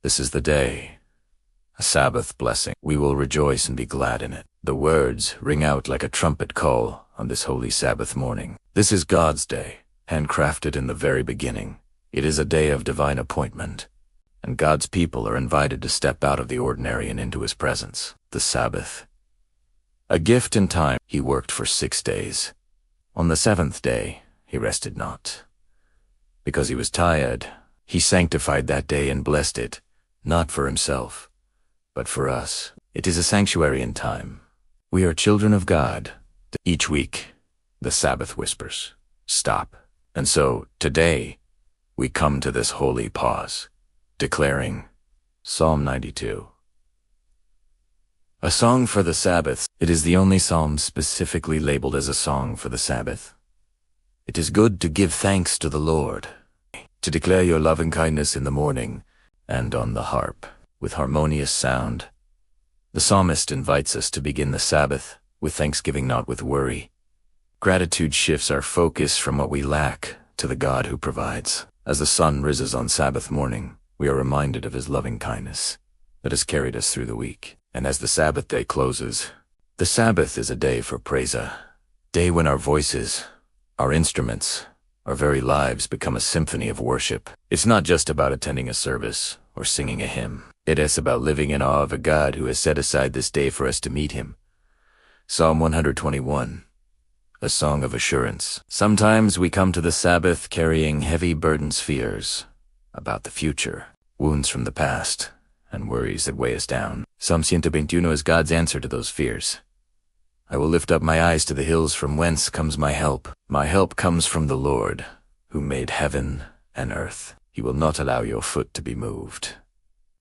This is the day, a Sabbath blessing. We will rejoice and be glad in it. The words ring out like a trumpet call on this holy Sabbath morning. This is God's day, handcrafted in the very beginning. It is a day of divine appointment, and God's people are invited to step out of the ordinary and into His presence. The Sabbath, a gift in time. He worked for 6 days. On the 7th day, He rested not. Because He was tired, He sanctified that day and blessed it, not for Himself, but for us. It is a sanctuary in time. We are children of God. Each week, the Sabbath whispers, "Stop." And so, today, we come to this holy pause, declaring Psalm 92. A song for the Sabbath. It is the only psalm specifically labeled as a song for the Sabbath. It is good to give thanks to the Lord, to declare your loving kindness in the morning, and on the harp, with harmonious sound. The psalmist invites us to begin the Sabbath with thanksgiving, not with worry. Gratitude shifts our focus from what we lack to the God who provides. As the sun rises on Sabbath morning, we are reminded of His loving kindness that has carried us through the week. And as the Sabbath day closes, the Sabbath is a day for praise, a day when our voices, our instruments, our very lives become a symphony of worship. It's not just about attending a service or singing a hymn. It is about living in awe of a God who has set aside this day for us to meet Him. Psalm 121, a song of assurance. Sometimes we come to the Sabbath carrying heavy burdens, fears about the future, wounds from the past, and worries that weigh us down. Psalm 121 is God's answer to those fears. I will lift up my eyes to the hills, from whence comes my help. My help comes from the Lord, who made heaven and earth. He will not allow your foot to be moved.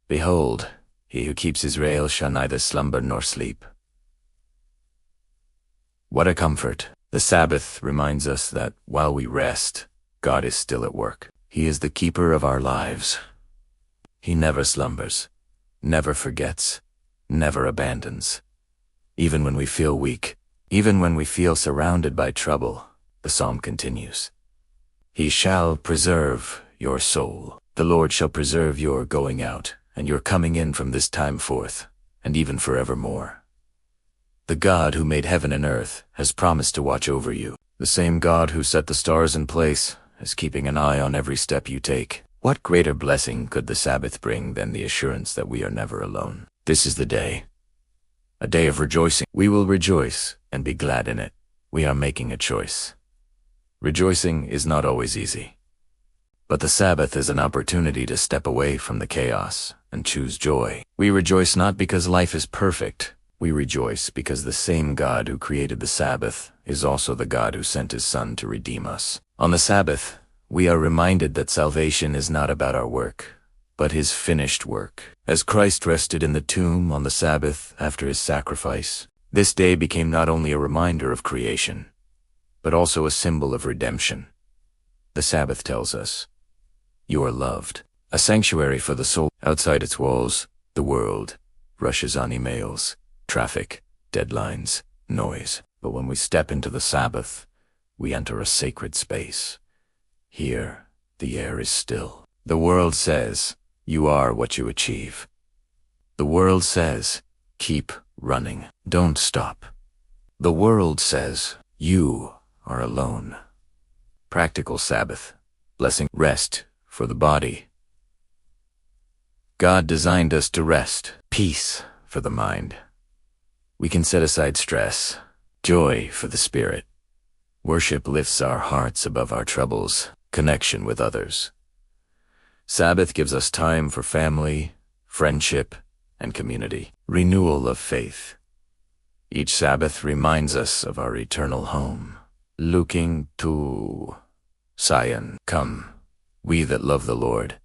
Behold, He who keeps Israel shall neither slumber nor sleep. What a comfort! The Sabbath reminds us that while we rest, God is still at work. He is the keeper of our lives. He never slumbers, never forgets, never abandons. Even when we feel weak, even when we feel surrounded by trouble, the psalm continues. He shall preserve your soul. The Lord shall preserve your going out and your coming in from this time forth, and even forevermore. The God who made heaven and earth has promised to watch over you. The same God who set the stars in place is keeping an eye on every step you take. What greater blessing could the Sabbath bring than the assurance that we are never alone? This is the day, a day of rejoicing. We will rejoice and be glad in it. We are making a choice. Rejoicing is not always easy, but the Sabbath is an opportunity to step away from the chaos and choose joy. We rejoice not because life is perfect. We rejoice because the same God who created the Sabbath is also the God who sent His Son to redeem us. On the Sabbath, we are reminded that salvation is not about our work, but His finished work. As Christ rested in the tomb on the Sabbath after His sacrifice, this day became not only a reminder of creation, but also a symbol of redemption. The Sabbath tells us, you are loved, a sanctuary for the soul. Outside its walls, the world rushes on emails, traffic, deadlines, noise. But when we step into the Sabbath, we enter a sacred space. Here, the air is still. The world says, you are what you achieve. The world says, keep running. Don't stop. The world says, you are alone. Practical Sabbath, blessing, rest for the body. God designed us to rest, peace for the mind. We can set aside stress, joy for the spirit. Worship lifts our hearts above our troubles, connection with others. Sabbath gives us time for family, friendship, and community. Renewal of faith. Each Sabbath reminds us of our eternal home. Looking to Zion, come, we that love the Lord,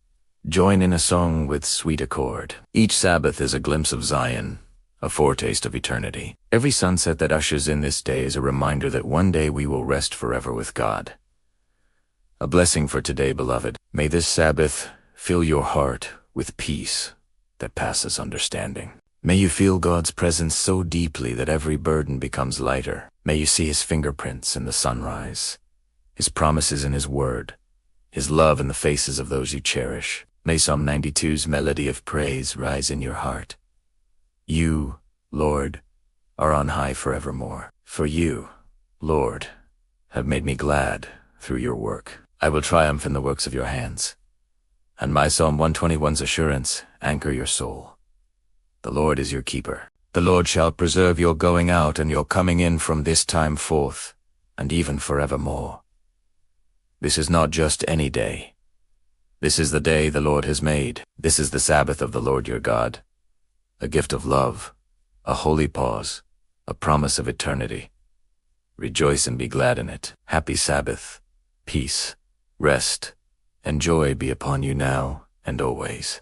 join in a song with sweet accord. Each Sabbath is a glimpse of Zion, a foretaste of eternity. Every sunset that ushers in this day is a reminder that one day we will rest forever with God. A blessing for today, beloved. May this Sabbath fill your heart with peace that passes understanding. May you feel God's presence so deeply that every burden becomes lighter. May you see His fingerprints in the sunrise, His promises in His word, His love in the faces of those you cherish. May Psalm 92's melody of praise rise in your heart. You, Lord, are on high forevermore. For you, Lord, have made me glad through your work. I will triumph in the works of your hands. And my Psalm 121's assurance, anchor your soul. The Lord is your keeper. The Lord shall preserve your going out and your coming in from this time forth, and even forevermore. This is not just any day. This is the day the Lord has made. This is the Sabbath of the Lord your God, a gift of love, a holy pause, a promise of eternity. Rejoice and be glad in it. Happy Sabbath, peace, rest, and joy be upon you now and always.